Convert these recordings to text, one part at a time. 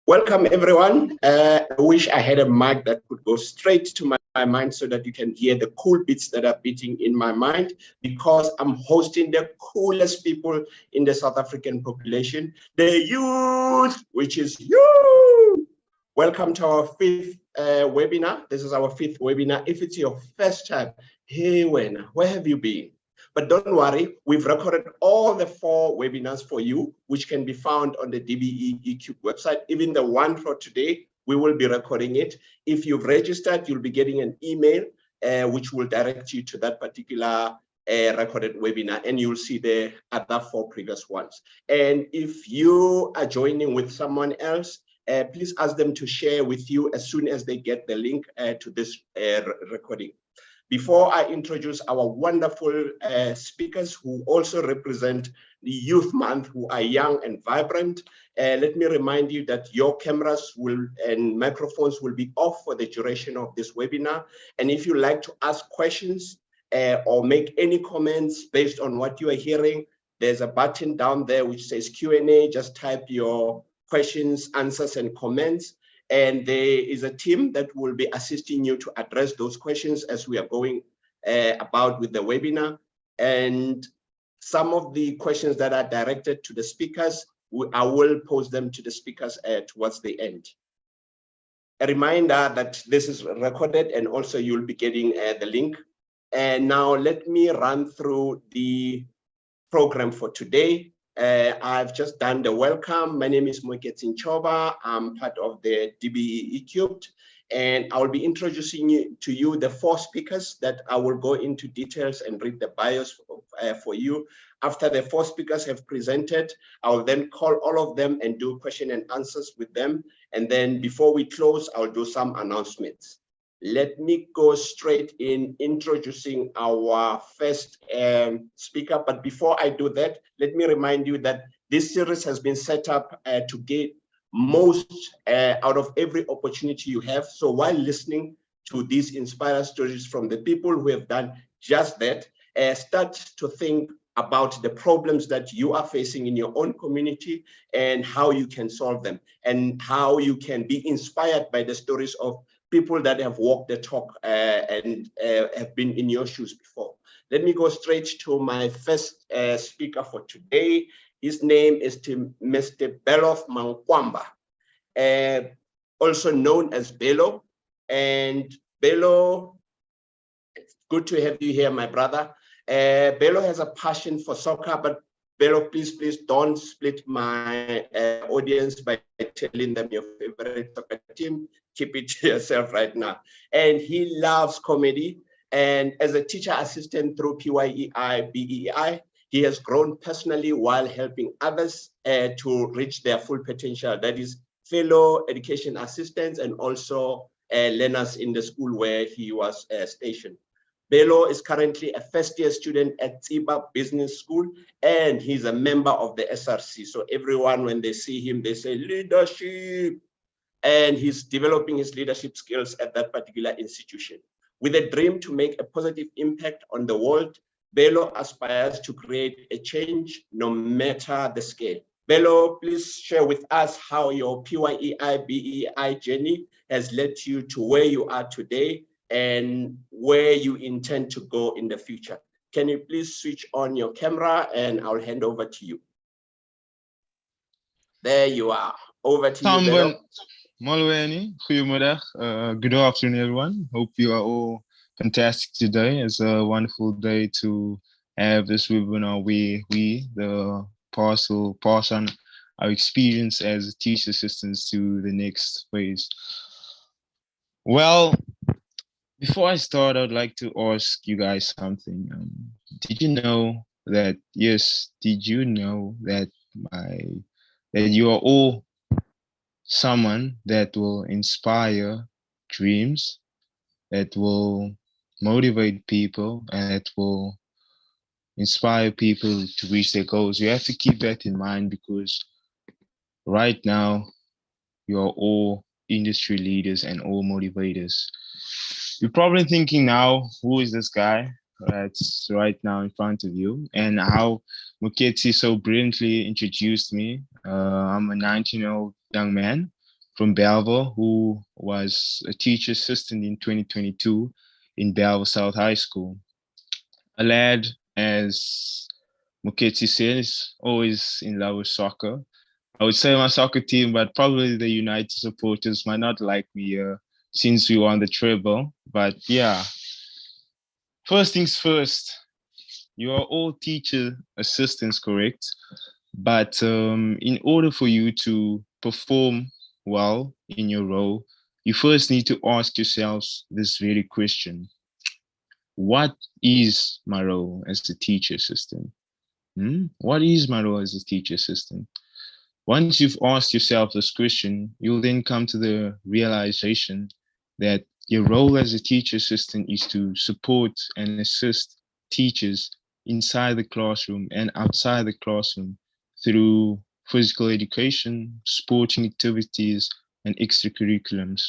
Welcome, everyone. I wish I had a mic that could go straight to my mind so that you can hear the cool beats that are beating in my mind, because I'm hosting the coolest people in the South African population, the youth, which is you. Welcome to our fifth webinar. This is our fifth webinar. If it's your first time, hey, where have you been? But don't worry, we've recorded all the 4 webinars for you, which can be found on the DBE Ecubed website. Even the one for today, we will be recording it. If you've registered, you'll be getting an email, which will direct you to that particular recorded webinar, and you'll see the other 4 previous ones. And if you are joining with someone else, please ask them to share with you as soon as they get the link to this recording. Before I introduce our wonderful speakers who also represent the Youth Month, who are young and vibrant, let me remind you that your cameras and microphones will be off for the duration of this webinar. And if you like to ask questions or make any comments based on what you are hearing, there's a button down there which says Q&A. Just type your questions, answers, and comments. And there is a team that will be assisting you to address those questions as we are going about with the webinar. And some of the questions that are directed to the speakers, I will pose them to the speakers towards the end. A reminder that this is recorded, and also you'll be getting the link. And now let me run through the program for today. I've just done the welcome. My name is Mechatronics Engineering. I'm part of the DBE Ecubed, and I'll be introducing to you the 4 speakers that I will go into details and read the bios for you. After the 4 speakers have presented, I'll then call all of them and do question and answers with them. And then before we close, I'll do some announcements. Let me go straight in introducing our first speaker. But before I do that, let me remind you that this series has been set up to get most out of every opportunity you have. So while listening to these inspired stories from the people who have done just that, start to think about the problems that you are facing in your own community and how you can solve them, and how you can be inspired by the stories of people that have walked the talk and have been in your shoes before. Let me go straight to my first speaker for today. His name is Mr. Belotsh Mwankwamba, also known as Bello. And Bello, it's good to have you here, my brother. Bello has a passion for soccer, but Bello, please don't split my audience by telling them your favorite soccer team. Keep it to yourself right now. And he loves comedy. And as a teacher assistant through PYEI BEEI, he has grown personally while helping others to reach their full potential. That is fellow education assistants and also learners in the school where he was stationed. Bello is currently a first-year student at Tsiba Business School, and he's a member of the SRC. So everyone, when they see him, they say leadership. And he's developing his leadership skills at that particular institution. With a dream to make a positive impact on the world, Bello aspires to create a change no matter the scale. Bello, please share with us how your PYEI BEI journey has led you to where you are today and where you intend to go in the future. Can you please switch on your camera, and I'll hand over to you. There you are. Over to you, Bello. Molweni, goedemiddag. Good afternoon, everyone. Hope you are all fantastic today. It's a wonderful day to have this webinar where we, the pass on our experience as teacher assistants to the next phase. Well, before I start, I'd like to ask you guys something. Did you know that you are all someone that will inspire dreams, that will motivate people, and that will inspire people to reach their goals? You have to keep that in mind, because right now you are all industry leaders and all motivators. You're probably thinking now, who is this guy? that's right now in front of you, and how Muketsi so brilliantly introduced me. I'm a 19-year-old young man from Bellville who was a teacher assistant in 2022 in Bellville South High School. A lad, as Muketsi says, always in love with soccer. I would say my soccer team, but probably the United supporters might not like me since we won the treble. But yeah, first things first, you are all teacher assistants, correct? But in order for you to perform well in your role, you first need to ask yourselves this very question. What is my role as a teacher assistant? What is my role as a teacher assistant? Once you've asked yourself this question, you'll then come to the realization that your role as a teacher assistant is to support and assist teachers inside the classroom and outside the classroom through physical education, sporting activities, and extracurriculums.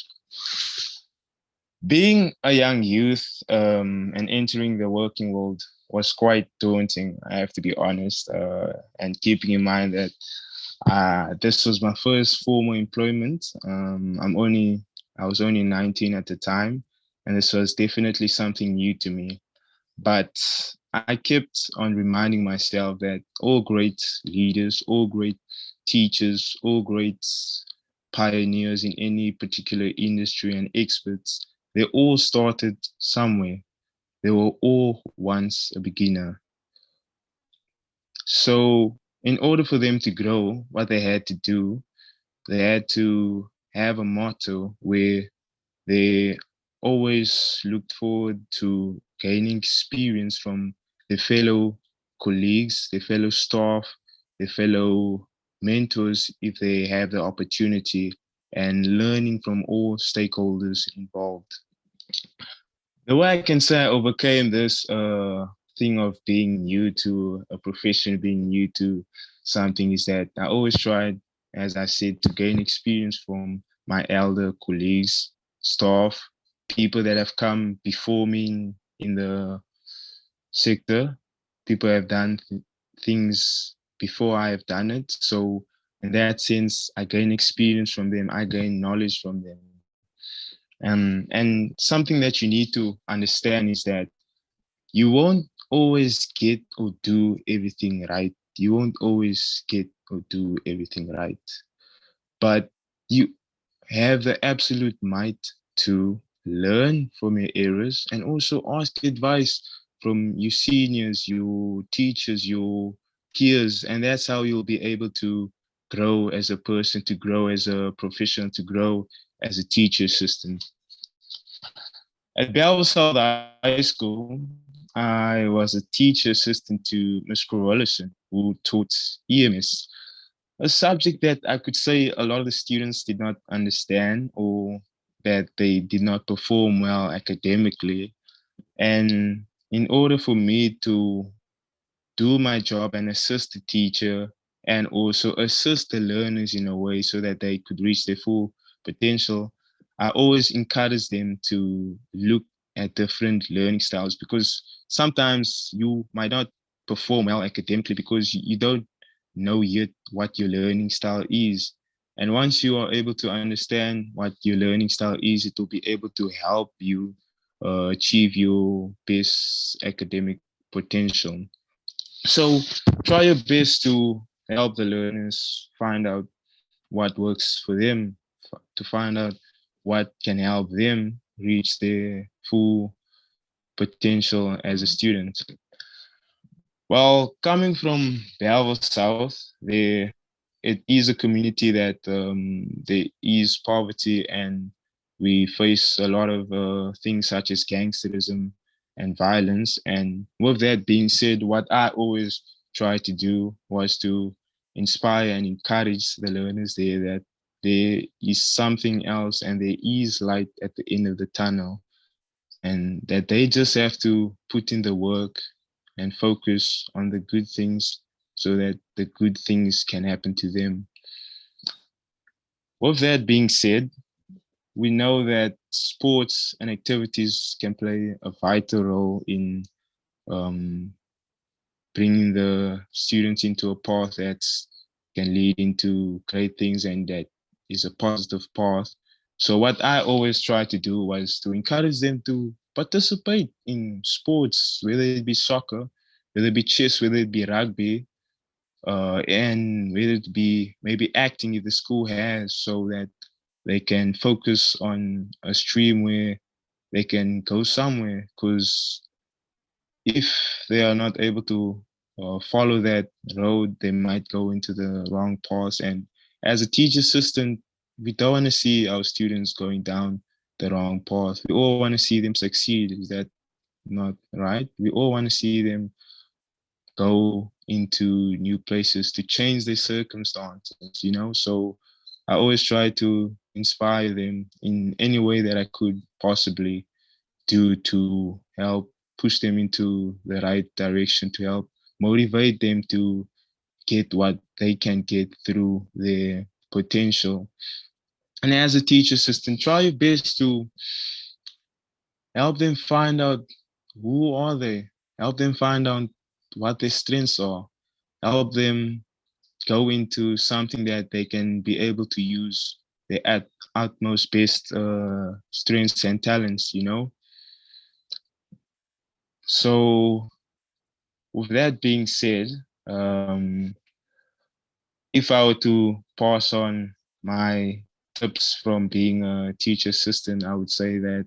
Being a young youth and entering the working world was quite daunting, I have to be honest, and keeping in mind that this was my first formal employment. I was only 19 at the time, and this was definitely something new to me. But I kept on reminding myself that all great leaders, all great teachers, all great pioneers in any particular industry and experts, they all started somewhere. They were all once a beginner. So in order for them to grow, what they had to do, they had to have a motto where they always looked forward to gaining experience from their fellow colleagues, their fellow staff, their fellow mentors if they have the opportunity, and learning from all stakeholders involved. The way I can say I overcame this thing of being new to a profession, being new to something, is that I always tried, as I said, to gain experience from my elder colleagues, staff, people that have come before me in the sector. People have done things before I have done it. So in that sense, I gain experience from them. I gain knowledge from them. And something that you need to understand is that you won't always get or do everything right. You won't always get or do everything right. But you have the absolute might to learn from your errors and also ask advice from your seniors, your teachers, your peers. And that's how you'll be able to grow as a person, to grow as a professional, to grow as a teacher assistant. At Bello South High School, I was a teacher assistant to Mr. Wallenstein, who taught EMS, a subject that I could say a lot of the students did not understand or that they did not perform well academically. And in order for me to do my job and assist the teacher and also assist the learners in a way so that they could reach their full potential, I always encourage them to look at different learning styles because sometimes you might not perform well academically because you don't know yet what your learning style is. And once you are able to understand what your learning style is, it will be able to help you achieve your best academic potential. So try your best to help the learners find out what works for them, to find out what can help them reach their full potential as a student. Well, coming from Belvo South, it is a community that there is poverty and we face a lot of things such as gangsterism and violence. And with that being said, what I always try to do was to inspire and encourage the learners there that there is something else and there is light at the end of the tunnel and that they just have to put in the work and focus on the good things so that the good things can happen to them. With that being said, we know that sports and activities can play a vital role in bringing the students into a path that can lead into great things and that is a positive path. So what I always try to do was to encourage them to participate in sports, whether it be soccer, whether it be chess, whether it be rugby, and whether it be maybe acting if the school has, so that they can focus on a stream where they can go somewhere. Because if they are not able to follow that road, they might go into the wrong path. And as a teacher assistant, we don't want to see our students going down the wrong path. We all want to see them succeed. Is that not right? We all want to see them go into new places to change their circumstances, you know? So I always try to inspire them in any way that I could possibly do to help push them into the right direction, to help motivate them to get what they can get through their potential. And as a teacher assistant, try your best to help them find out who are they, help them find out what their strengths are, help them go into something that they can be able to use their utmost best strengths and talents, you know? So with that being said, if I were to pass on my tips from being a teacher assistant, I would say that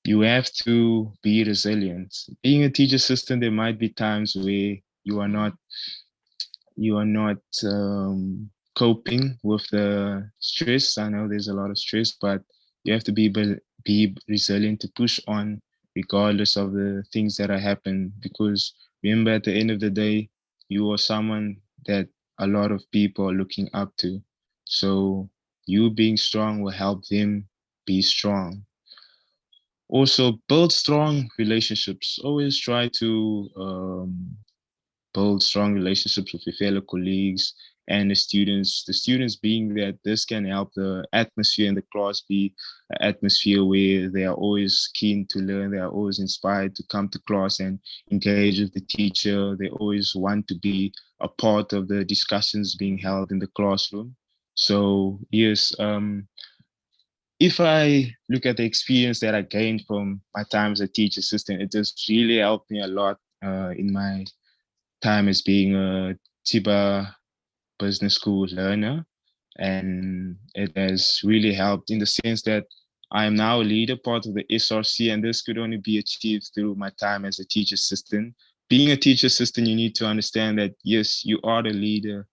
you have to be resilient. Being a teacher assistant, there might be times where you are not coping with the stress. I know there's a lot of stress, but you have to be resilient to push on regardless of the things that are happening. Because remember, at the end of the day, you are someone that a lot of people are looking up to. So you being strong will help them be strong. Also, build strong relationships. Always try to build strong relationships with your fellow colleagues and the students. The students being that this can help the atmosphere in the class be an atmosphere where they are always keen to learn, they are always inspired to come to class and engage with the teacher. They always want to be a part of the discussions being held in the classroom. So yes, if I look at the experience that I gained from my time as a teacher assistant, it just really helped me a lot in my time as being a Tsiba Business School learner. And it has really helped in the sense that I am now a leader, part of the SRC, and this could only be achieved through my time as a teacher assistant. Being a teacher assistant, you need to understand that, yes, you are the leader.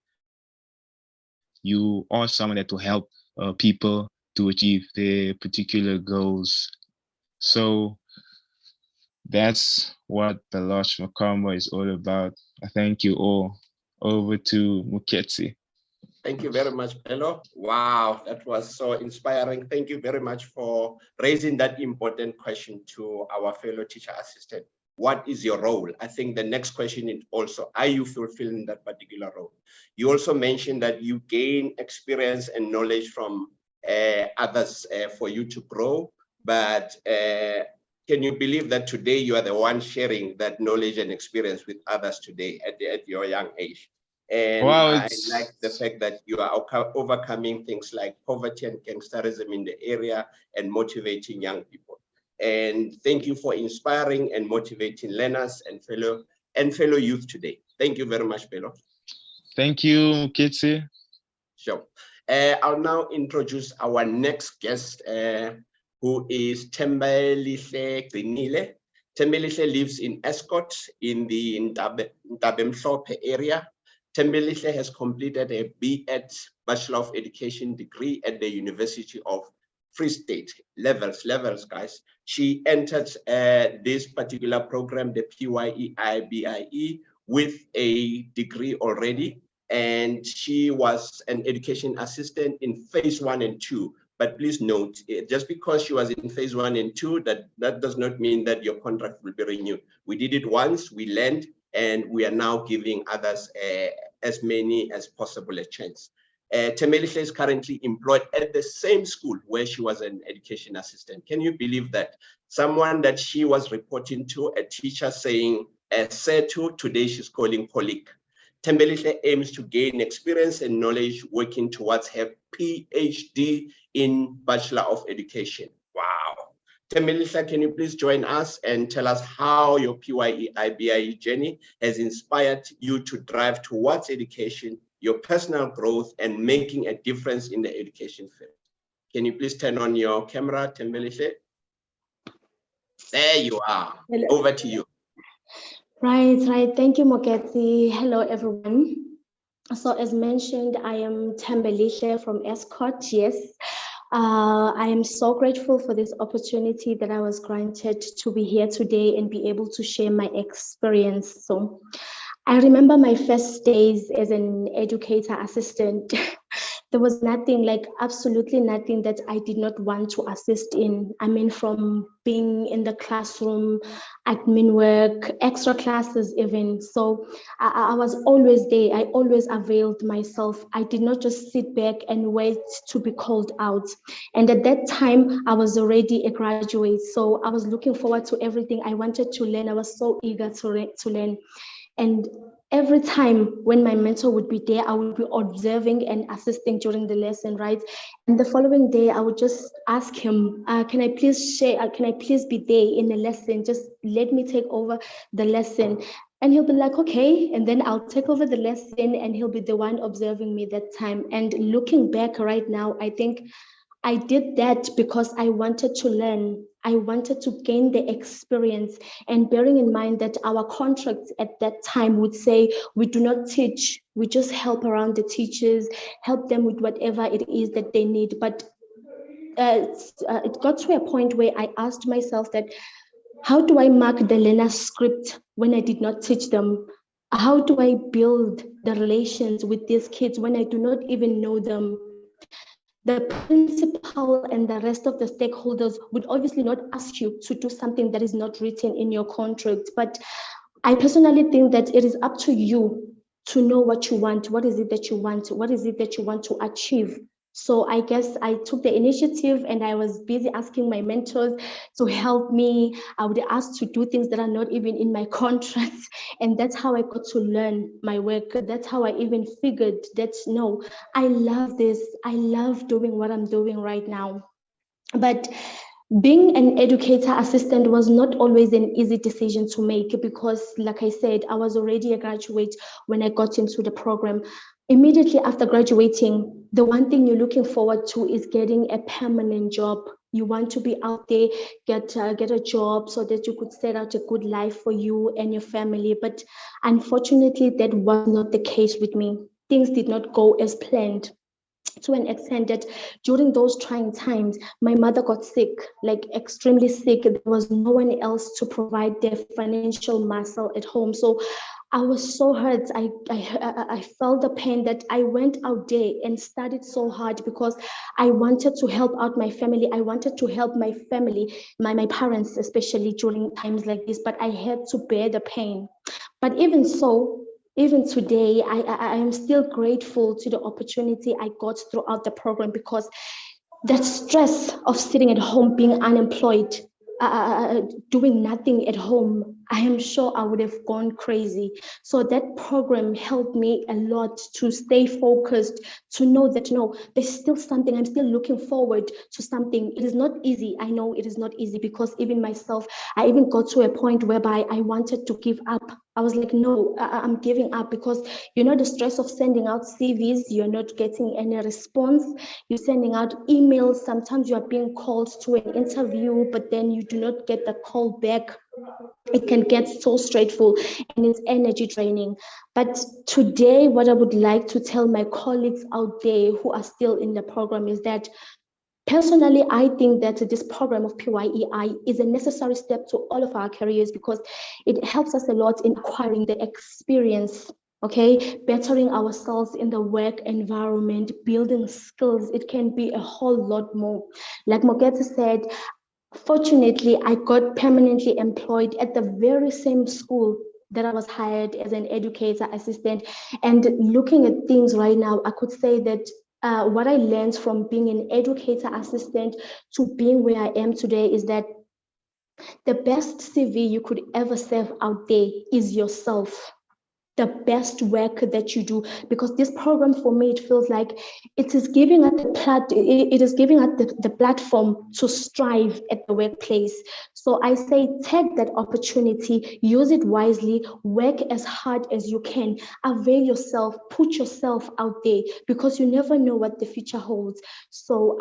You are someone that will help people to achieve their particular goals. So that's what Belotsh Mwankwamba is all about. I thank you all. Over to Muketsi. Thank you very much, Bello. Wow, that was so inspiring. Thank you very much for raising that important question to our fellow teacher assistant. What is your role? I think the next question is also, are you fulfilling that particular role? You also mentioned that you gain experience and knowledge from others for you to grow, but can you believe that today you are the one sharing that knowledge and experience with others today at your young age? And Wow, I like the fact that you are overcoming things like poverty and gangsterism in the area and motivating young people. And thank you for inspiring and motivating learners and fellow youth today. Thank you very much, Bello. Thank you, Muketsi. Sure. I'll now introduce our next guest, who is Thembelihle Gcinile. Thembelihle lives in Escott in the Ndabemhlophe area. Thembelihle has completed a B.Ed Bachelor of Education degree at the University of Free State. Levels, guys. She entered this particular program, the PYEI BEI, with a degree already. And she was an education assistant in phase 1 and 2. But please note, just because she was in phase 1 and 2, that does not mean that your contract will be renewed. We did it once, we learned, and we are now giving others as many as possible a chance. Thembelihle is currently employed at the same school where she was an education assistant. Can you believe that? Someone that she was reporting to, a teacher saying, said to, today she's calling colleague. Thembelihle aims to gain experience and knowledge working towards her PhD in Bachelor of Education. Wow. Thembelihle, can you please join us and tell us how your PYEI BEI journey has inspired you to drive towards education, your personal growth, and making a difference in the education field? Can you please turn on your camera, Thembelihle? There you are. Hello. Over to you. Right. Thank you, Moketsi. Hello, everyone. So as mentioned, I am Thembelihle from Escort. Yes. I am so grateful for this opportunity that I was granted to be here today and be able to share my experience. So I remember my first days as an educator assistant. There was nothing, like absolutely nothing that I did not want to assist in. I mean, from being in the classroom, admin work, extra classes even. So I was always there. I always availed myself. I did not just sit back and wait to be called out. And at that time, I was already a graduate. So I was looking forward to everything I wanted to learn. I was so eager to learn. And every time when my mentor would be there, I would be observing and assisting during the lesson, right? And the following day, I would just ask him, can I please share, can I please be there in the lesson? Just let me take over the lesson. And he'll be like, okay. And then I'll take over the lesson and he'll be the one observing me that time. And looking back right now, I think I did that because I wanted to learn. I wanted to gain the experience, and bearing in mind that our contracts at that time would say we do not teach, we just help around the teachers, help them with whatever it is that they need. But it got to a point where I asked myself that, how do I mark the learner script when I did not teach them? How do I build the relations with these kids when I do not even know them? The principal and the rest of the stakeholders would obviously not ask you to do something that is not written in your contract. But I personally think that it is up to you to know what you want. What is it that you want? What is it that you want to achieve? So I guess I took the initiative and I was busy asking my mentors to help me. I would ask to do things that are not even in my contracts. And that's how I got to learn my work. That's how I even figured that, no, I love this. I love doing what I'm doing right now. But being an educator assistant was not always an easy decision to make because, like I said, I was already a graduate when I got into the program. Immediately after graduating, the one thing you're looking forward to is getting a permanent job. You want to be out there, get a job so that you could set out a good life for you and your family. But unfortunately, that was not the case with me. Things did not go as planned, to an extent that during those trying times, my mother got sick, like extremely sick. There was no one else to provide their financial muscle at home. So I was so hurt. I felt the pain that I went out there and studied so hard because I wanted to help out my family. I wanted to help my family, my parents, especially during times like this, but I had to bear the pain. But even so, even today, I am still grateful to the opportunity I got throughout the program because that stress of sitting at home, being unemployed, doing nothing at home, I am sure I would have gone crazy. So that program helped me a lot to stay focused, to know that, no, there's still something. I'm still looking forward to something. It is not easy. I know it is not easy because even myself, I even got to a point whereby I wanted to give up. I was like, no, I'm giving up because, you know, the stress of sending out CVs, you're not getting any response. You're sending out emails. Sometimes you are being called to an interview, but then you do not get the call back. It can get so stressful and it's energy draining. But today, what I would like to tell my colleagues out there who are still in the program is that personally, I think that this program of PYEI is a necessary step to all of our careers because it helps us a lot in acquiring the experience, okay, bettering ourselves in the work environment, building skills. It can be a whole lot more. Like Mogeta said, fortunately, I got permanently employed at the very same school that I was hired as an educator assistant. And looking at things right now, I could say that what I learned from being an educator assistant to being where I am today is that the best CV you could ever serve out there is yourself. The best work that you do, because this program for me, it feels like it is giving us it is giving us the platform to strive at the workplace. So I say, take that opportunity, use it wisely, work as hard as you can, avail yourself, put yourself out there, because you never know what the future holds. So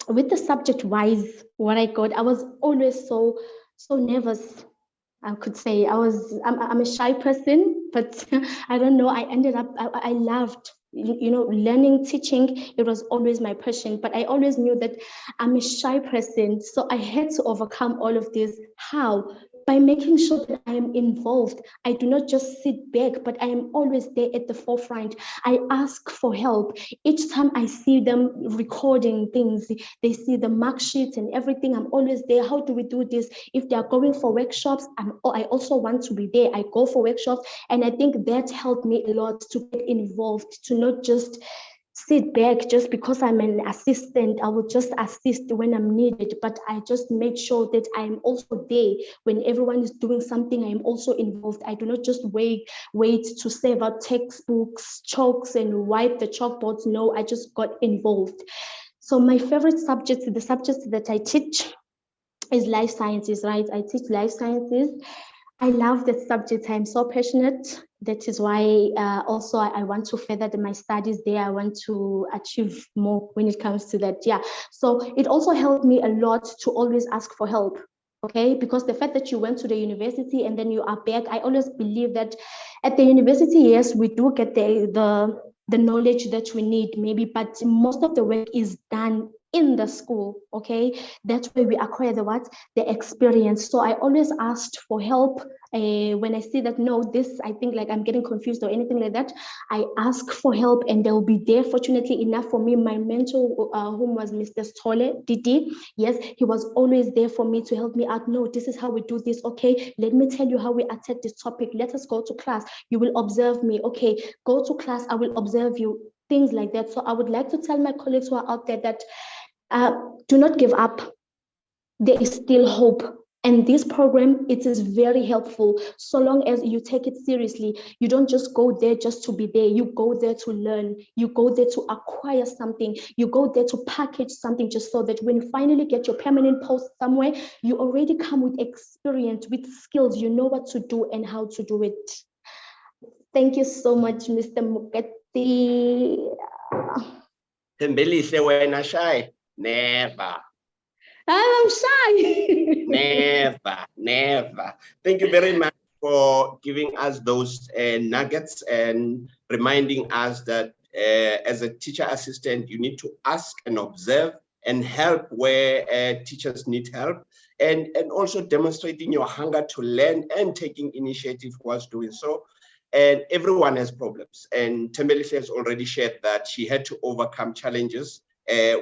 with the subject wise, what I got, I was always so nervous. I could say I'm a shy person, but I don't know. I ended up, I loved, learning, teaching. It was always my passion, but I always knew that I'm a shy person. So I had to overcome all of this. How? By making sure that I am involved. I do not just sit back, but I am always there at the forefront. I ask for help. Each time I see them recording things, they see the mark sheets and everything, I'm always there. How do we do this? If they are going for workshops, I also want to be there. I go for workshops, and I think that helped me a lot to get involved, to not just sit back just because I'm an assistant. I will just assist when I'm needed, but I just make sure that I'm also there when everyone is doing something. I'm also involved. I do not just wait to save out textbooks, chalks, and wipe the chalkboards. No, I just got involved. So my favorite subjects, the subjects that I teach, is life sciences, right? I teach life sciences. I love that subject. I'm so passionate. That is why also I want to further my studies there. I want to achieve more when it comes to that. Yeah. So it also helped me a lot to always ask for help. Okay, because the fact that you went to the university and then you are back, I always believe that at the university, yes, we do get the knowledge that we need, maybe, but most of the work is done in the school. Okay, that's where we acquire the experience. So I always asked for help when I see that, no, this, I think like I'm getting confused or anything like that. I ask for help and they'll be there. Fortunately enough for me, my mentor, whom was Mr. Stole Didi, yes, he was always there for me to help me out. No, this is how we do this. Okay, let me tell you how we attack this topic. Let us go to class. You will observe me. Okay, go to class. I will observe you. Things like that. So I would like to tell my colleagues who are out there that do not give up. There is still hope. And this program, it is very helpful so long as you take it seriously. You don't just go there just to be there. You go there to learn. You go there to acquire something. You go there to package something, just so that when you finally get your permanent post somewhere, you already come with experience, with skills. You know what to do and how to do it. Thank you so much, Mr. Mukati. Tembelihle, wena shy? Never. I'm shy. Never. Thank you very much for giving us those nuggets and reminding us that as a teacher assistant, you need to ask and observe and help where teachers need help, and also demonstrating your hunger to learn and taking initiative whilst doing so. And everyone has problems. And Tembelese has already shared that she had to overcome challenges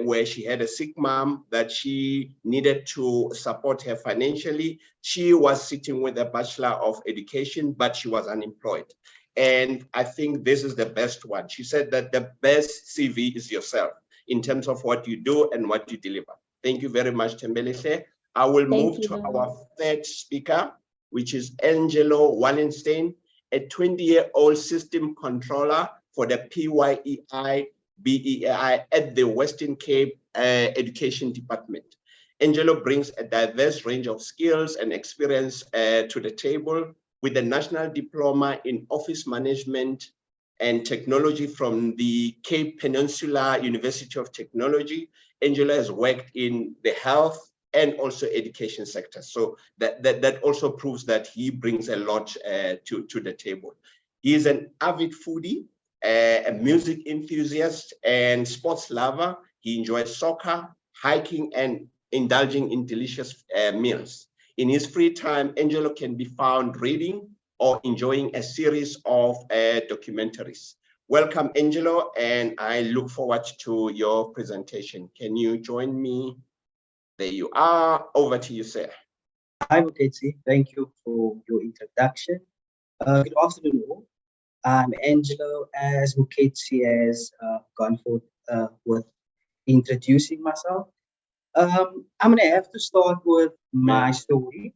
where she had a sick mom that she needed to support her financially. She was sitting with a Bachelor of Education, but she was unemployed. And I think this is the best one. She said that the best CV is yourself in terms of what you do and what you deliver. Thank you very much, Thembelihle. I will move to our third speaker, which is Angelo Wallenstein, a 20-year-old system controller for the PYEI BEI at the Western Cape Education Department. Angelo brings a diverse range of skills and experience to the table, with a national diploma in office management and technology from the Cape Peninsula University of Technology. Angelo has worked in the health and also education sector. So that also proves that he brings a lot to the table. He is an avid foodie, a music enthusiast and sports lover. He enjoys soccer, hiking, and indulging in delicious meals. In his free time, Angelo can be found reading or enjoying a series of documentaries. Welcome, Angelo, and I look forward to your presentation. Can you join me? There you are. Over to you, sir. Hi, Moketsi. Thank you for your introduction. Good afternoon all. I'm Angelo, as Muketsi has gone forth with introducing myself. I'm going to have to start with my story,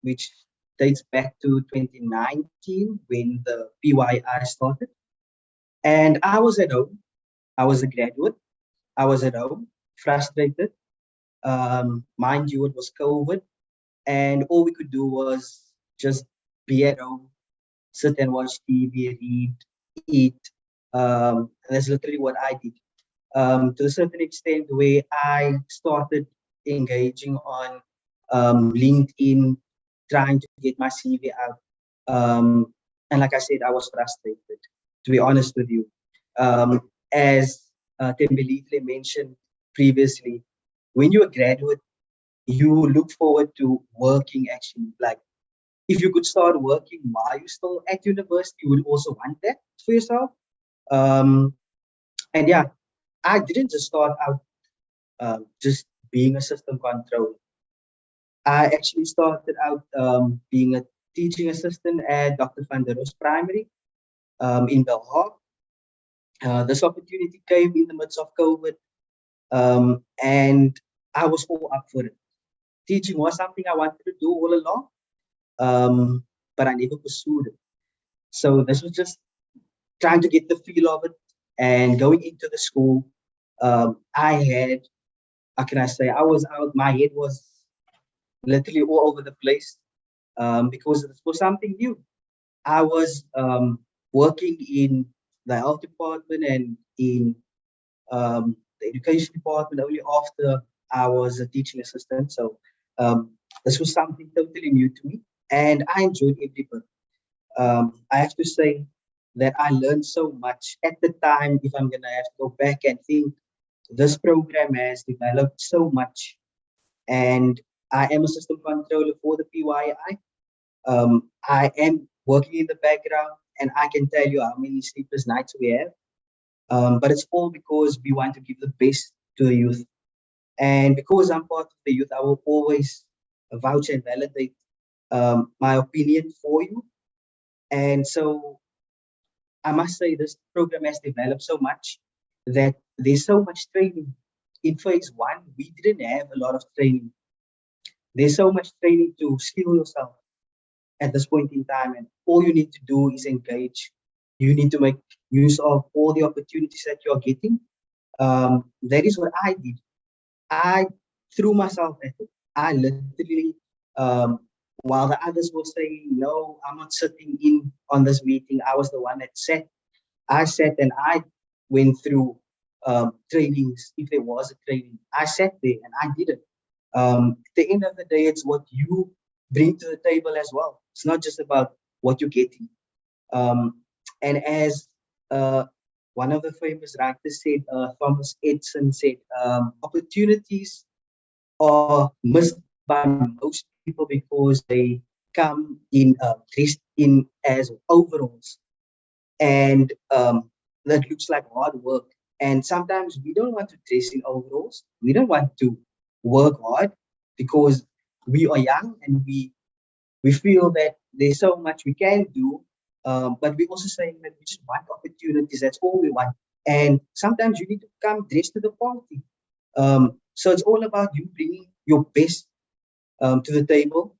which dates back to 2019 when the PYI started. And I was at home. I was a graduate. I was at home, frustrated. Mind you, it was COVID, and all we could do was just be at home, sit and watch TV, read, eat. And that's literally what I did. To a certain extent, where I started engaging on LinkedIn, trying to get my CV out. And like I said, I was frustrated, to be honest with you. As Thembelihle mentioned previously, when you're a graduate, you look forward to working actually. Like, if you could start working while you're still at university, you would also want that for yourself. Um, and yeah, I didn't just start out just being a system controller. I actually started out being a teaching assistant at Dr. Van der Roos Primary in Bello. This opportunity came in the midst of COVID, and I was all up for it. Teaching was something I wanted to do all along, but I never pursued it. So this was just trying to get the feel of it and going into the school. I had, how can I say, I was out, my head was literally all over the place because it was something new. I was working in the health department and in the education department only after I was a teaching assistant. So this was something totally new to me, and I enjoyed every bit. I have to say that I learned so much at the time. If I'm gonna have to go back and think, this program has developed so much, and I am a system controller for the PYI. I am working in the background, and I can tell you how many sleepless nights we have. But it's all because we want to give the best to the youth. And because I'm part of the youth, I will always vouch and validate my opinion for you. And so I must say this program has developed so much that there's so much training. In phase one, we didn't have a lot of training. There's so much training to skill yourself at this point in time, and all you need to do is engage. You need to make use of all the opportunities that you're getting. That is what I did. I threw myself at it. I literally, while the others were saying, no, I'm not sitting in on this meeting, I was the one that sat. I sat and I went through trainings. If there was a training, I sat there and I did it. At the end of the day, it's what you bring to the table as well. It's not just about what you're getting. And as one of the famous writers said, Thomas Edison said, opportunities are missed by most people because they come in dressed in as overalls, and that looks like hard work. And sometimes we don't want to dress in overalls. We don't want to work hard because we are young and we feel that there's so much we can do, but we're also saying that we just want opportunities. That's all we want. And sometimes you need to come dressed to the party. So it's all about you bringing your best to the table,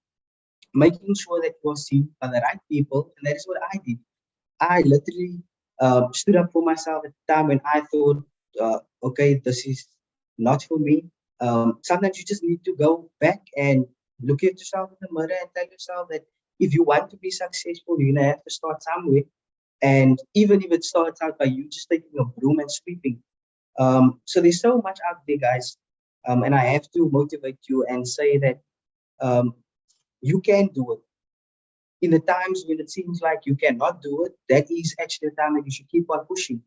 making sure that you're seen by the right people. And that is what I did. I literally stood up for myself at the time when I thought, okay, this is not for me. Sometimes you just need to go back and look at yourself in the mirror and tell yourself that if you want to be successful, you're gonna have to start somewhere. And even if it starts out by you just taking a broom and sweeping. So there's so much out there, guys. And I have to motivate you and say that you can do it. In the times when it seems like you cannot do it, that is actually the time that you should keep on pushing.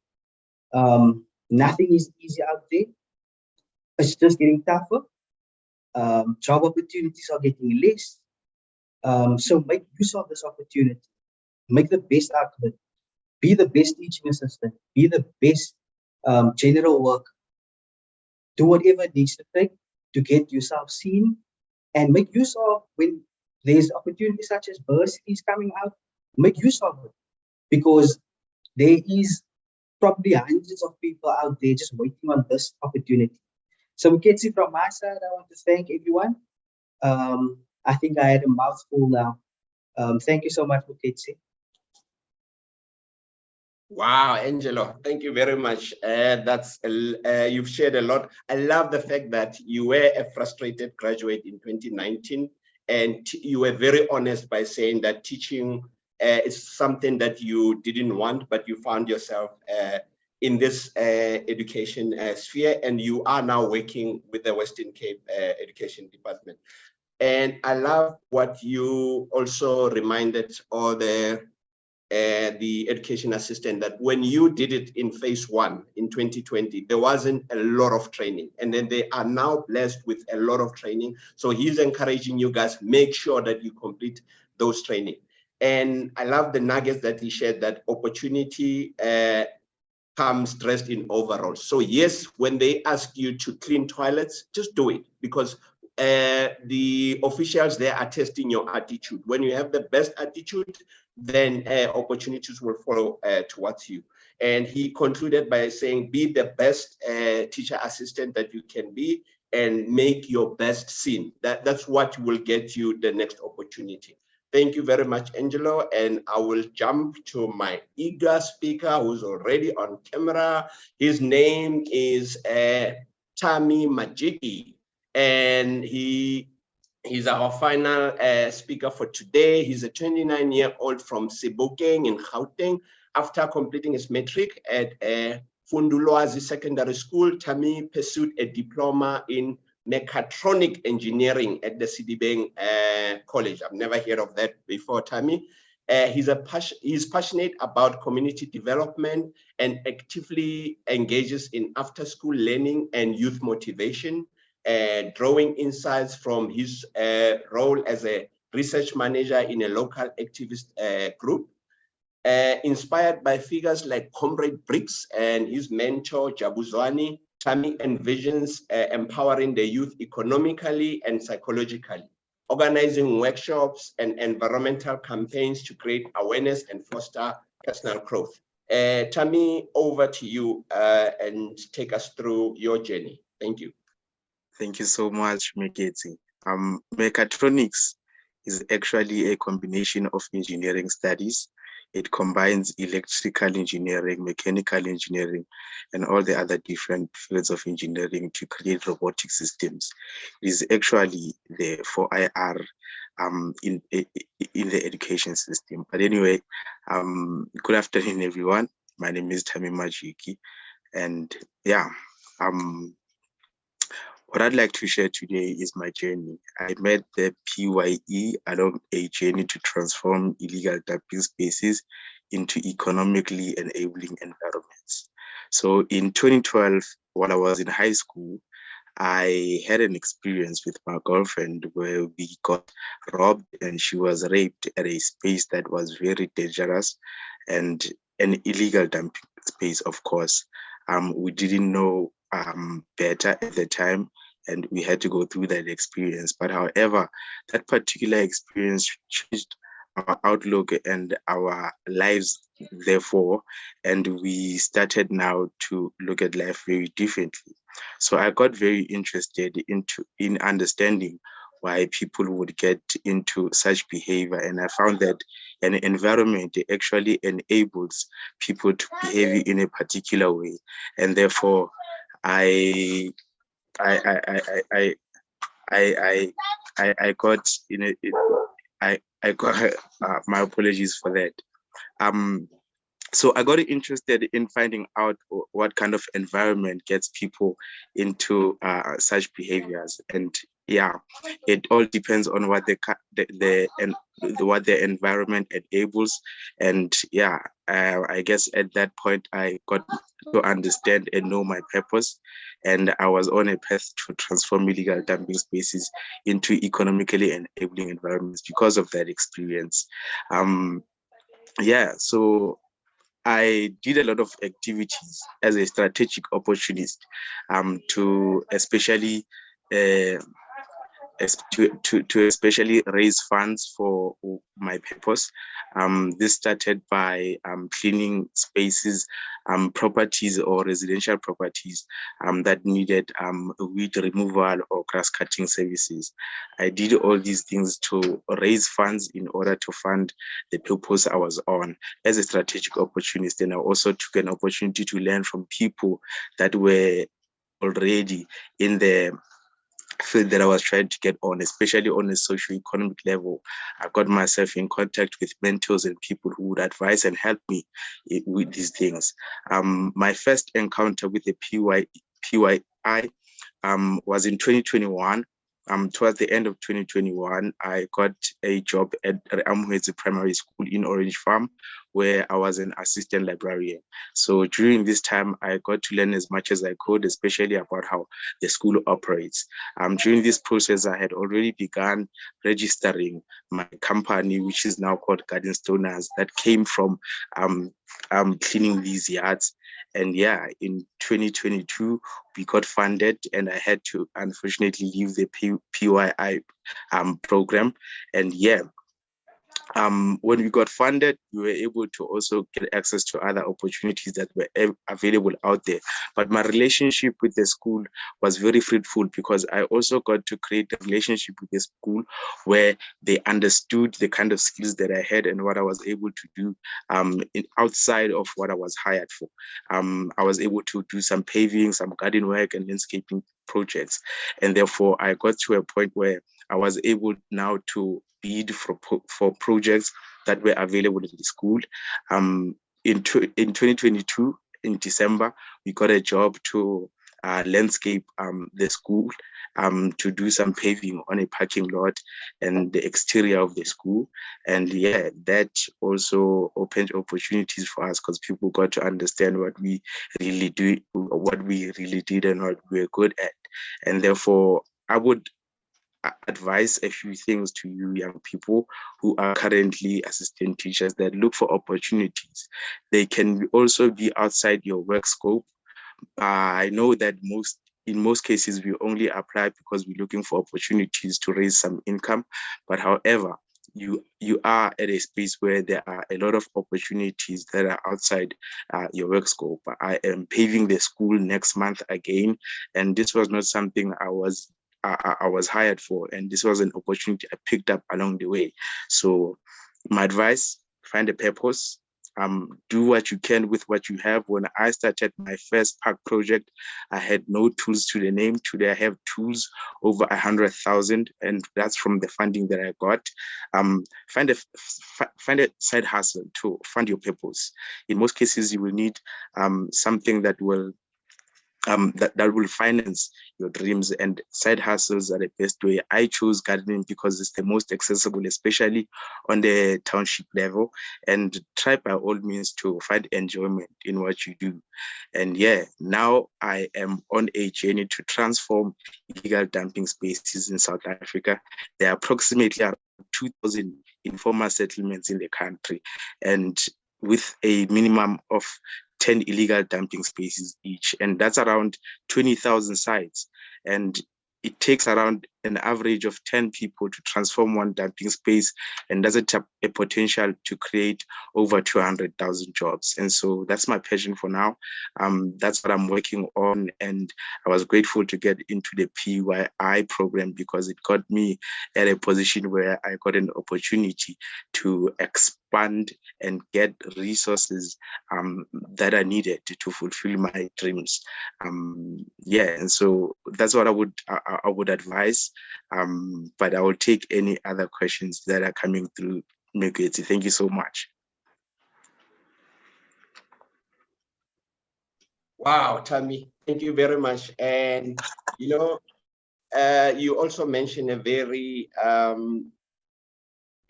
Nothing is easy out there. It's just getting tougher. Job opportunities are getting less. So make use of this opportunity. Make the best out of it. Be the best teaching assistant. Be the best general worker. Do whatever it needs to take to get yourself seen, and make use of when there's opportunities such as bursaries coming out. make use of it, because there is probably hundreds of people out there just waiting on this opportunity. So we can see from my side, I want to thank everyone. I think I had a mouthful now. Thank you so much, Moketsi. Wow, Angelo, thank you very much. You've shared a lot. I love the fact that you were a frustrated graduate in 2019, and you were very honest by saying that teaching is something that you didn't want, but you found yourself in this education sphere, and you are now working with the Western Cape Education Department. And I love what you also reminded all the education assistant that when you did it in phase 1 in 2020, there wasn't a lot of training, and then they are now blessed with a lot of training. So he's encouraging you guys, make sure that you complete those training. And I love the nuggets that he shared, that opportunity comes dressed in overalls. So yes, when they ask you to clean toilets, just do it, because the officials there are testing your attitude. When you have the best attitude, then opportunities will follow towards you. And he concluded by saying, be the best teacher assistant that you can be, and make your best scene. That's what will get you the next opportunity. Thank you very much, Angelo. And I will jump to my eager speaker who's already on camera. His name is Thami Majiki, and he's our final speaker for today. He's a 29-year-old from Sebokeng in Gauteng. After completing his matric at Fundulwazi Secondary School, Tami pursued a diploma in Mechatronics Engineering at the Sidibeng College. I've never heard of that before, Tami. He's passionate about community development and actively engages in after-school learning and youth motivation, drawing insights from his role as a research manager in a local activist group. Inspired by figures like Comrade Briggs and his mentor Jabuzwani, Tami envisions empowering the youth economically and psychologically, organizing workshops and environmental campaigns to create awareness and foster personal growth. Tami, over to you and take us through your journey. Thank you. Thank you so much, Meketsi. Mechatronics is actually a combination of engineering studies. It combines electrical engineering, mechanical engineering, and all the other different fields of engineering to create robotic systems. It is actually the 4IR in the education system. But anyway, good afternoon, everyone. My name is Thami Majiki, and yeah, what I'd like to share today is my journey. I met the PYE along a journey to transform illegal dumping spaces into economically enabling environments. So in 2012, while I was in high school, I had an experience with my girlfriend where we got robbed and she was raped at a space that was very dangerous and an illegal dumping space, of course. We didn't know better at the time, and we had to go through that experience. But however, that particular experience changed our outlook and our lives, therefore, and we started now to look at life very differently. So I got very interested in understanding why people would get into such behavior, and I found that an environment actually enables people to behave in a particular way, and therefore I got I got my apologies for that. So I got interested in finding out what kind of environment gets people into such behaviors, and yeah, it all depends on what what the environment enables. And yeah, I guess at that point I got to understand and know my purpose, and I was on a path to transform illegal dumping spaces into economically enabling environments because of that experience. Yeah, so I did a lot of activities as a strategic opportunist to especially to especially raise funds for my purpose. This started by cleaning spaces, properties or residential properties that needed weed removal or grass cutting services. I did all these things to raise funds in order to fund the purpose I was on as a strategic opportunist. And I also took an opportunity to learn from people that were already in the field that I was trying to get on, especially on a socio-economic level. I got myself in contact with mentors and people who would advise and help me with these things. My first encounter with the PYEI was in 2021. Towards the end of 2021, I got a job at Amuhezi Primary School in Orange Farm, where I was an assistant librarian. So during this time, I got to learn as much as I could, especially about how the school operates. During this process, I had already begun registering my company, which is now called Garden Stoners, that came from cleaning these yards. And yeah, in 2022, we got funded and I had to unfortunately leave the PYEI program. And yeah, when we got funded, we were able to also get access to other opportunities that were available out there. But my relationship with the school was very fruitful because I also got to create a relationship with the school where they understood the kind of skills that I had and what I was able to do outside of what I was hired for. I was able to do some paving, some garden work and landscaping projects. And therefore, I got to a point where I was able now to bid for projects that were available in the school. In 2022, in December, we got a job to landscape the school, to do some paving on a parking lot and the exterior of the school. And yeah, that also opened opportunities for us because people got to understand what we really do, what we really did and what we were good at. And therefore, I would advise a few things to you young people who are currently assistant teachers that look for opportunities. They can also be outside your work scope. I know that in most cases, we only apply because we're looking for opportunities to raise some income. But however, you are at a space where there are a lot of opportunities that are outside your work scope. I am paving the school next month again, and this was not something I was hired for, and this was an opportunity I picked up along the way. So my advice, find a purpose, do what you can with what you have. When I started my first park project, I had no tools to the name. Today I have tools over 100,000, and that's from the funding that I got. Find a side hustle to fund your purpose. In most cases, you will need something that will that will finance your dreams, and side hustles are the best way. I chose gardening because it's the most accessible, especially on the township level, and try by all means to find enjoyment in what you do. And yeah, now I am on a journey to transform illegal dumping spaces in South Africa. There are approximately around 2,000 informal settlements in the country, and with a minimum of 10 illegal dumping spaces each, and that's around 20,000 sites. And it takes around an average of 10 people to transform one dumping space, and that's a potential to create over 200,000 jobs. And so that's my passion for now. That's what I'm working on, and I was grateful to get into the PYEI program because it got me at a position where I got an opportunity to expand and get resources that are needed to fulfill my dreams. Yeah, and so that's what I would advise. But I will take any other questions that are coming through. Megeti, thank you so much. Wow, Tami, thank you very much. And you know, you also mentioned a very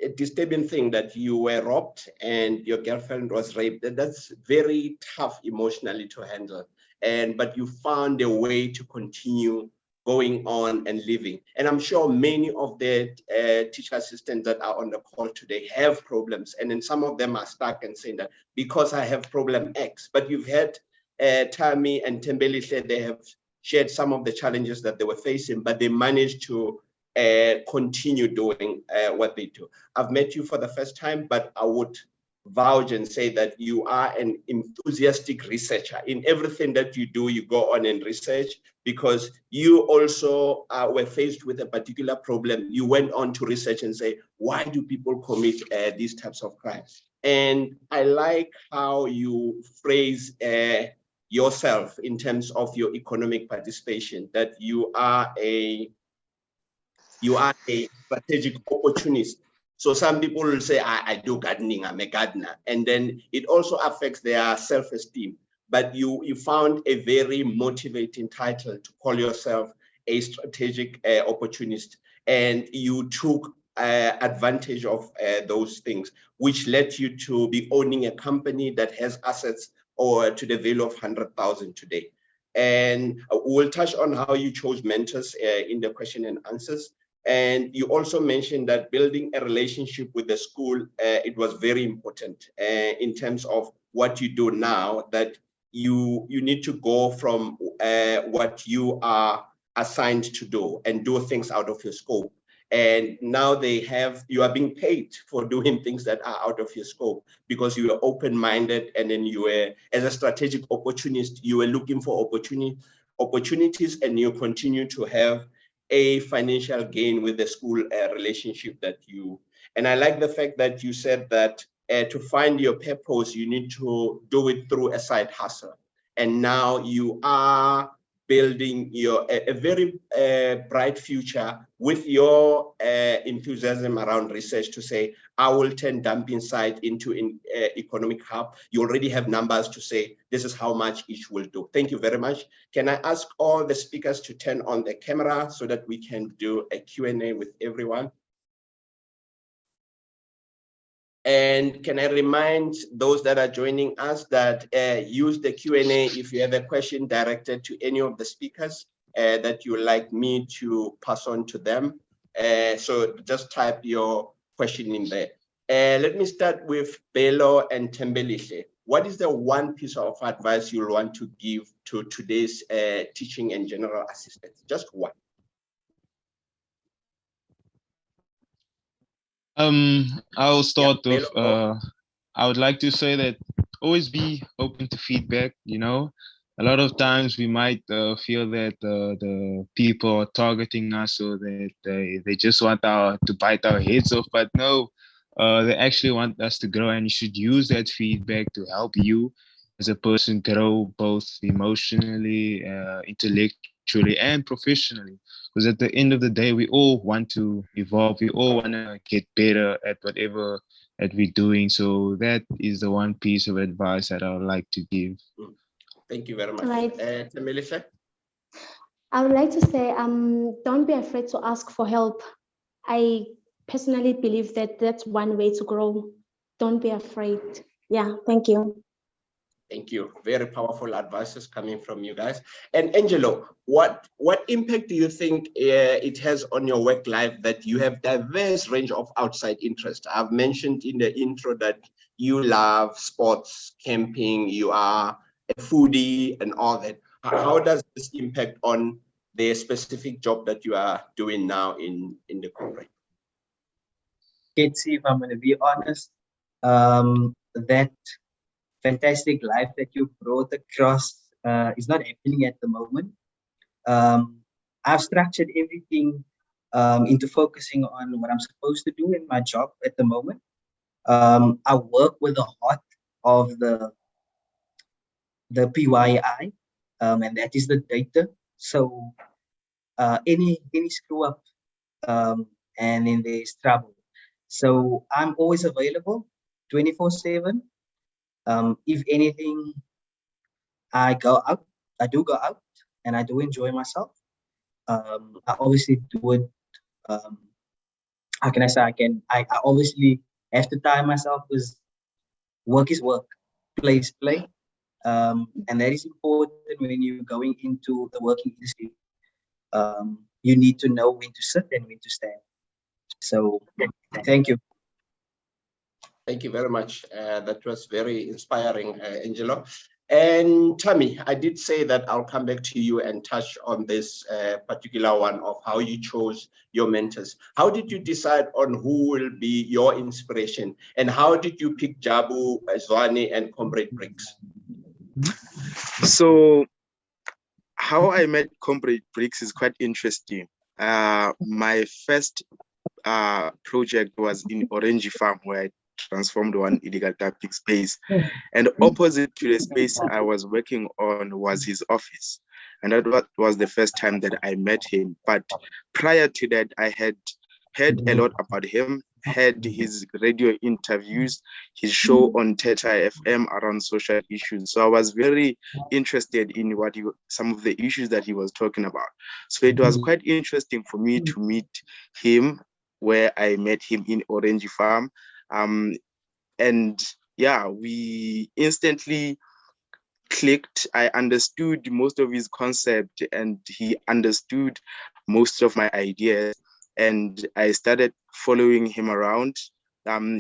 a disturbing thing, that you were robbed and your girlfriend was raped. That's very tough emotionally to handle. But you found a way to continue going on and living. And I'm sure many of the teacher assistants that are on the call today have problems. And then some of them are stuck and saying that because I have problem X. But you've had Tami and Tembelese, they have shared some of the challenges that they were facing, but they managed to continue doing what they do. I've met you for the first time, but I would vouch and say that you are an enthusiastic researcher. In everything that you do, you go on and research, because you also were faced with a particular problem. You went on to research and say, why do people commit these types of crimes? And I like how you phrase yourself in terms of your economic participation, that you are a strategic opportunist. So some people will say, I do gardening, I'm a gardener. And then it also affects their self-esteem. But you found a very motivating title to call yourself a strategic opportunist. And you took advantage of those things, which led you to be owning a company that has assets or to the value of 100,000 today. And we'll touch on how you chose mentors in the question and answers. And you also mentioned that building a relationship with the school, it was very important in terms of what you do now, that you need to go from what you are assigned to do and do things out of your scope. And now you are being paid for doing things that are out of your scope, because you are open-minded, and then you were, as a strategic opportunist, you were looking for opportunities, and you continue to have a financial gain with the school relationship that you, and I like the fact that you said that to find your purpose, you need to do it through a side hustle. And now you are building a very bright future with your enthusiasm around research to say, I will turn dumping site into an economic hub. You already have numbers to say, this is how much each will do. Thank you very much. Can I ask all the speakers to turn on the camera so that we can do a Q&A with everyone? And can I remind those that are joining us that use the Q&A if you have a question directed to any of the speakers that you would like me to pass on to them. So just type your question in there. Let me start with Bello and Tembelese. What is the one piece of advice you'll want to give to today's teaching and general assistants? Just one. I'll start with, Bello. I would like to say that always be open to feedback. You know, a lot of times we might feel that the people are targeting us, or that they just want to bite our heads off, but no, they actually want us to grow, and you should use that feedback to help you as a person grow, both emotionally, intellectually, and professionally. Because at the end of the day, we all want to evolve. We all want to get better at whatever that we're doing. So that is the one piece of advice that I would like to give. Thank you very much. Right. Thembelihle? I would like to say, don't be afraid to ask for help. I personally believe that that's one way to grow. Don't be afraid. Yeah, thank you. Thank you. Very powerful advices coming from you guys. And Angelo, what impact do you think it has on your work life that you have diverse range of outside interests? I've mentioned in the intro that you love sports, camping, you are a foodie and all that. How does this impact on the specific job that you are doing now in the corporate? Ketsi, if I'm going to be honest, that fantastic life that you brought across is not happening at the moment. I've structured everything into focusing on what I'm supposed to do in my job at the moment. I work with the heart of the PYEI, and that is the data. So any screw up, and then there's trouble. So I'm always available 24/7. If anything, I do go out, and I do enjoy myself. I obviously do it. How can I say? I obviously have to time myself, because work is work, play is play, and that is important when you're going into the working industry. You need to know when to sit and when to stand. So, thank you. Thank you very much. That was very inspiring, Angelo. And Tami, I did say that I'll come back to you and touch on this particular one of how you chose your mentors. How did you decide on who will be your inspiration? And how did you pick Jabu, Zwane, and Comrade Briggs? So how I met Comrade Briggs is quite interesting. My first project was in Orange Farm, where I transformed one illegal tapping space. And opposite to the space I was working on was his office. And that was the first time that I met him. But prior to that, I had heard a lot about him, had his radio interviews, his show on Theta FM around social issues. So I was very interested in some of the issues that he was talking about. So it was quite interesting for me to meet him, where I met him in Orange Farm. And yeah, we instantly clicked. I understood most of his concept and he understood most of my ideas. And I started following him around.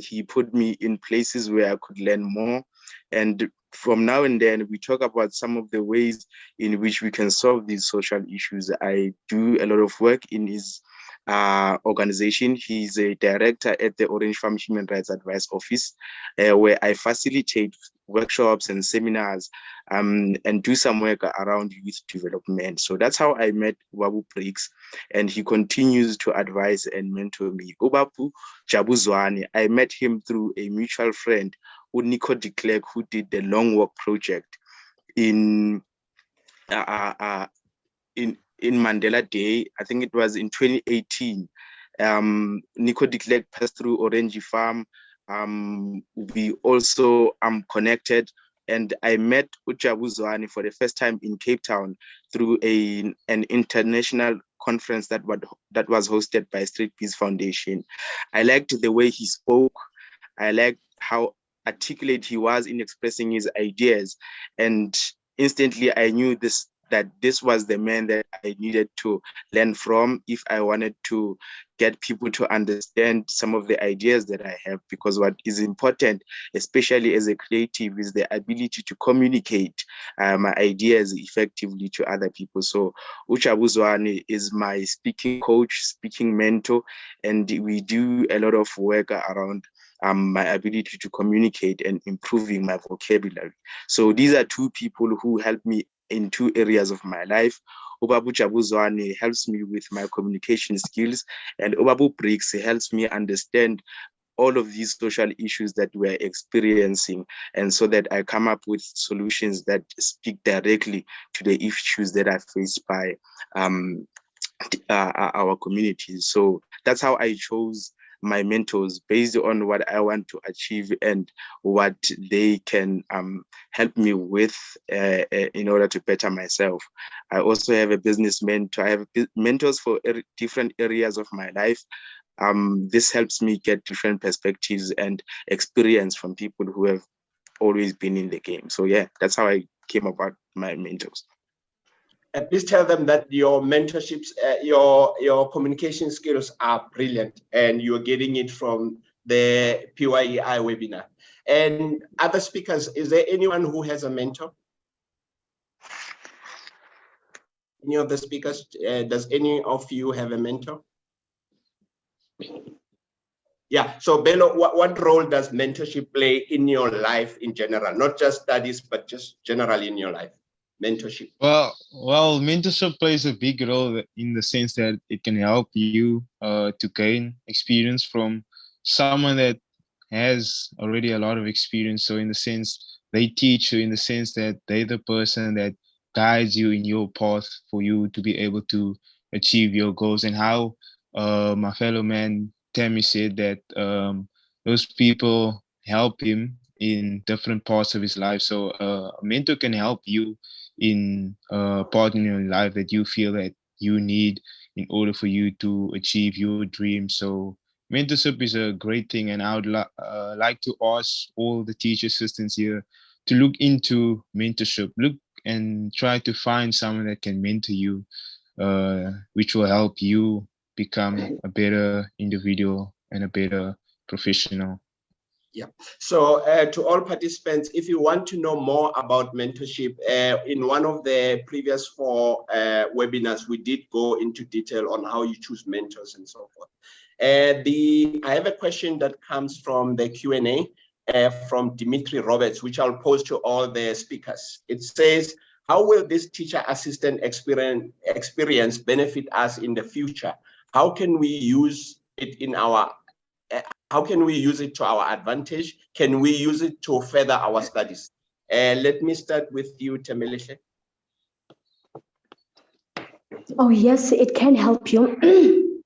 He put me in places where I could learn more. And from now and then, we talk about some of the ways in which we can solve these social issues. I do a lot of work in his organization. He's a director at the Orange Farm Human Rights Advice Office, where I facilitate workshops and seminars and do some work around youth development. So that's how I met Wabu Briggs, and he continues to advise and mentor me. Ubapu Jabu Zwane, I met him through a mutual friend, Nico de Klerk, who did the Long Walk project in Mandela Day. I think it was in 2018. Nico de Klerk passed through Orange Farm. We also connected, and I met Jabu Zwane for the first time in Cape Town through an international conference that was hosted by Street Peace Foundation. I liked the way he spoke. I liked how articulate he was in expressing his ideas, and instantly I knew that this was the man that I needed to learn from if I wanted to get people to understand some of the ideas that I have, because what is important, especially as a creative, is the ability to communicate my ideas effectively to other people. So Jabu Zwane is my speaking coach, speaking mentor, and we do a lot of work around my ability to communicate and improving my vocabulary. So these are two people who help me in two areas of my life. Ubabu Jabu Zwane helps me with my communication skills, and Ubabu Briggs helps me understand all of these social issues that we're experiencing, and so that I come up with solutions that speak directly to the issues that are faced by our communities. So that's how I chose my mentors, based on what I want to achieve and what they can help me with in order to better myself. I also have a business mentor. I have mentors for different areas of my life. This helps me get different perspectives and experience from people who have always been in the game. So yeah, that's how I came about my mentors. Please tell them that your mentorships, your communication skills are brilliant, and you're getting it from the PYEI webinar. And other speakers, is there anyone who has a mentor? Any of the speakers, does any of you have a mentor? Yeah, so Bello, what role does mentorship play in your life in general? Not just studies, but just generally in your life? Mentorship. Well, mentorship plays a big role in the sense that it can help you to gain experience from someone that has already a lot of experience. So in the sense, they teach you in the sense that they're the person that guides you in your path for you to be able to achieve your goals. And how my fellow man Tami said that those people help him in different parts of his life. So a mentor can help you in a part in your life that you feel that you need in order for you to achieve your dreams. So mentorship is a great thing, and I would like to ask all the teacher assistants here to look into mentorship. Look and try to find someone that can mentor you, which will help you become a better individual and a better professional. Yeah. So to all participants, if you want to know more about mentorship, in one of the previous 4 webinars, we did go into detail on how you choose mentors and so forth. I have a question that comes from the Q&A from Dimitri Roberts, which I'll pose to all the speakers. It says, how will this teacher assistant experience benefit us in the future? How can we use it in our how can we use it to our advantage? Can we use it to further our studies? Let me start with you, Thembelihle. Oh, yes, it can help you.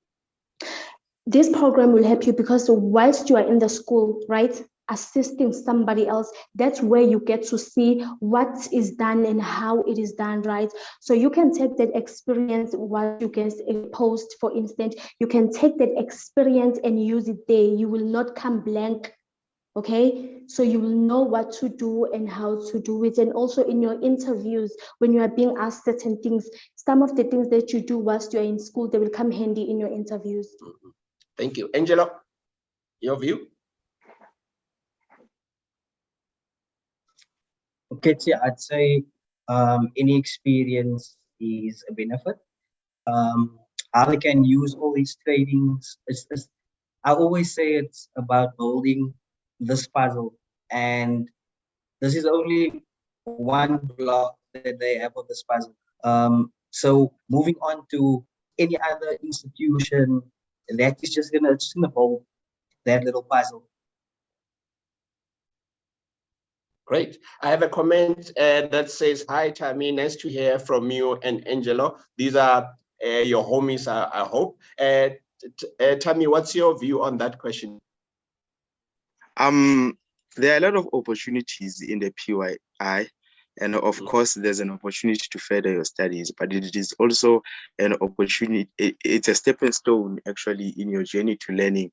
This program will help you because whilst you are in the school, right, assisting somebody else, that's where you get to see what is done and how it is done, right? So you can take that experience while you get a post, for instance, you can take that experience and use it there. You will not come blank. Okay, so you will know what to do and how to do it. And also in your interviews, when you are being asked certain things, some of the things that you do whilst you're in school, they will come handy in your interviews. Thank you. Angelo, your view? Okay, so I'd say any experience is a benefit. How we can use all these trainings. I always say it's about building this puzzle, and this is only one block that they have of this puzzle. So moving on to any other institution, that is just gonna hold that little puzzle. Great. I have a comment that says, hi, Tami, nice to hear from you and Angelo. These are your homies, I hope. Tami, what's your view on that question? There are a lot of opportunities in the PYI, and of course, there's an opportunity to further your studies, but it is also an opportunity. It's a stepping stone, actually, in your journey to learning,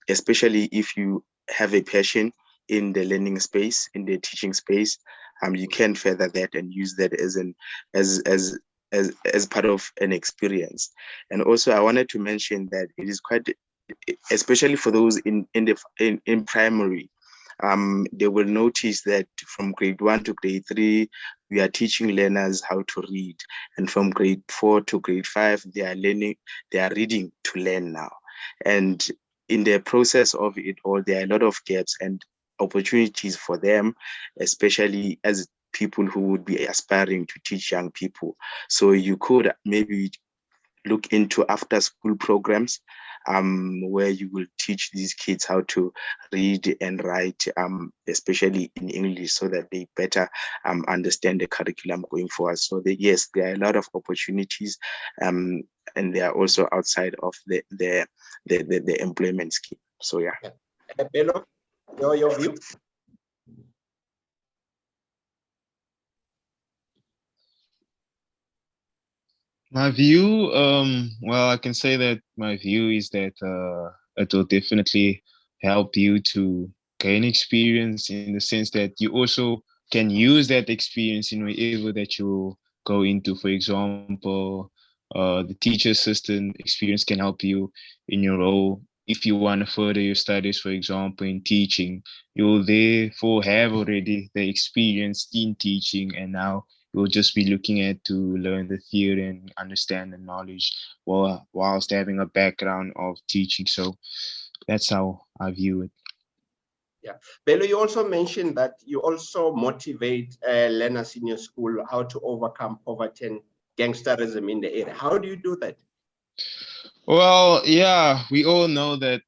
especially if you have a passion in the learning space, in the teaching space. You can further that and use that as part of an experience. And also, I wanted to mention that it is quite, especially for those in primary, they will notice that from grade 1 to grade 3, we are teaching learners how to read, and from grade 4 to grade 5, they are reading to learn now. And in the process of it all, there are a lot of gaps and opportunities for them, especially as people who would be aspiring to teach young people. So you could maybe look into after-school programs where you will teach these kids how to read and write, especially in English, so that they better understand the curriculum going forward. So yes, there are a lot of opportunities, and they are also outside of the employment scheme. So yeah. Bello, your view? My view, well, I can say that my view is that it will definitely help you to gain experience, in the sense that you also can use that experience in wherever that you go into. For example, the teacher assistant experience can help you in your role. If you want to further your studies, for example, in teaching, you'll therefore have already the experience in teaching, and now we'll just be looking at to learn the theory and understand the knowledge whilst having a background of teaching. So that's how I view it. Yeah. Bello, you also mentioned that you also motivate learners in your school how to overcome poverty and gangsterism in the area. How do you do that? Well, yeah, we all know that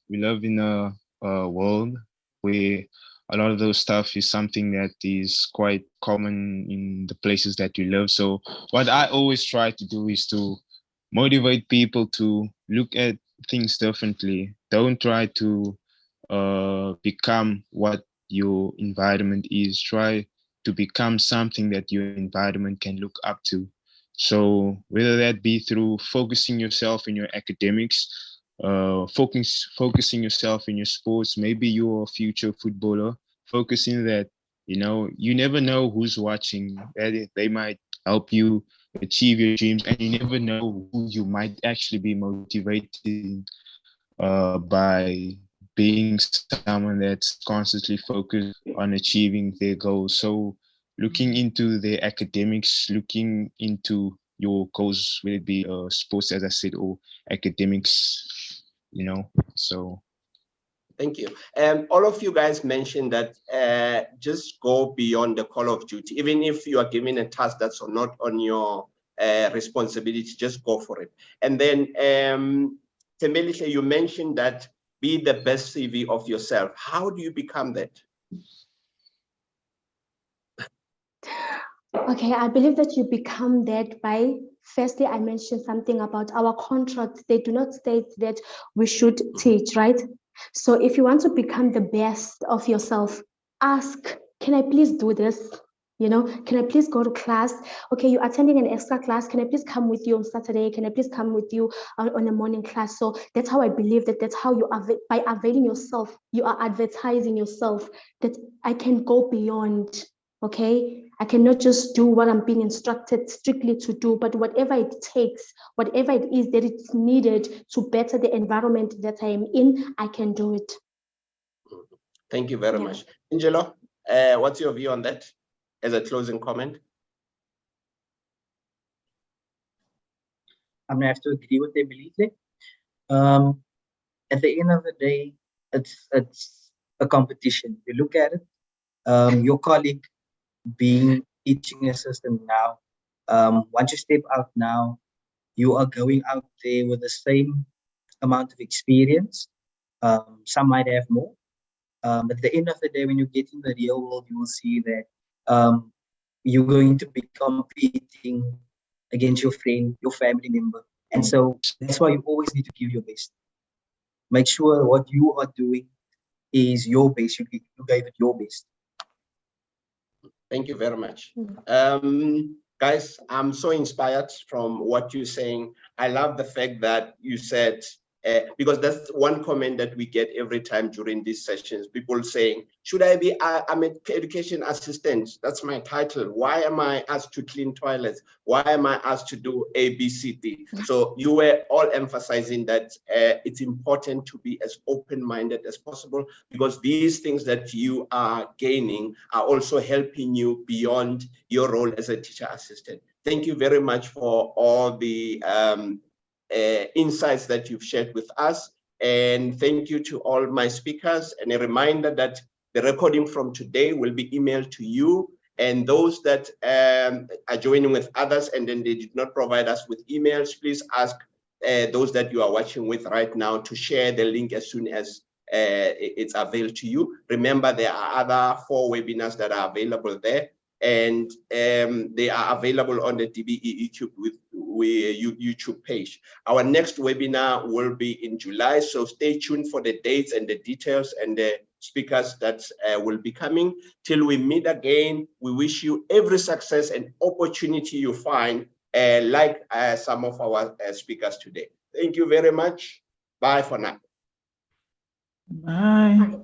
we live in a world where a lot of those stuff is something that is quite common in the places that you live. So what I always try to do is to motivate people to look at things differently. Don't try to become what your environment is. Try to become something that your environment can look up to. So whether that be through focusing yourself in your academics, focusing yourself in your sports, maybe you're a future footballer, focusing that, you never know who's watching, that they might help you achieve your dreams, and you never know who you might actually be motivated by being someone that's constantly focused on achieving their goals. So looking into their academics, looking into your goals, will it be sports, as I said, or academics, you know, so. Thank you. All of you guys mentioned that just go beyond the call of duty. Even if you are given a task that's not on your responsibility, just go for it. And then, Thembelihle, you mentioned that be the best CV of yourself. How do you become that? Okay, I believe that you become that by, firstly, I mentioned something about our contracts. They do not state that we should teach, right? So if you want to become the best of yourself, ask, can I please do this? You know, can I please go to class? Okay, you're attending an extra class. Can I please come with you on Saturday? Can I please come with you on a morning class? So that's how I believe that that's how you, by availing yourself, you are advertising yourself that I can go beyond. Okay, I cannot just do what I'm being instructed strictly to do, but whatever it takes, whatever it is that it's needed to better the environment that I am in, I can do it. Thank you very much. Angelo, what's your view on that as a closing comment? I'm gonna have to agree with Thembelihle. At the end of the day, it's a competition. You look at it, your colleague being teaching assistant now, once you step out now, you are going out there with the same amount of experience. Some might have more. At the end of the day, when you get in the real world, you will see that you're going to be competing against your friend, your family member. And so that's why you always need to give your best. Make sure what you are doing is your best. You gave it your best. Thank you very much. Guys, I'm so inspired from what you're saying. I love the fact that you said, because that's one comment that we get every time during these sessions, people saying, should I be, I'm an education assistant, that's my title. Why am I asked to clean toilets? Why am I asked to do A, B, C, D? So you were all emphasizing that it's important to be as open-minded as possible, because these things that you are gaining are also helping you beyond your role as a teacher assistant. Thank you very much for all the insights that you've shared with us. And thank you to all my speakers. And a reminder that the recording from today will be emailed to you. And those that are joining with others and then they did not provide us with emails, please ask those that you are watching with right now to share the link as soon as it's available to you. Remember, there are other 4 webinars that are available there, and they are available on the DBE YouTube page. Our next webinar will be in July, so stay tuned for the dates and the details and the speakers that will be coming. Till we meet again, we wish you every success and opportunity you find, like some of our speakers today. Thank you very much. Bye for now. Bye.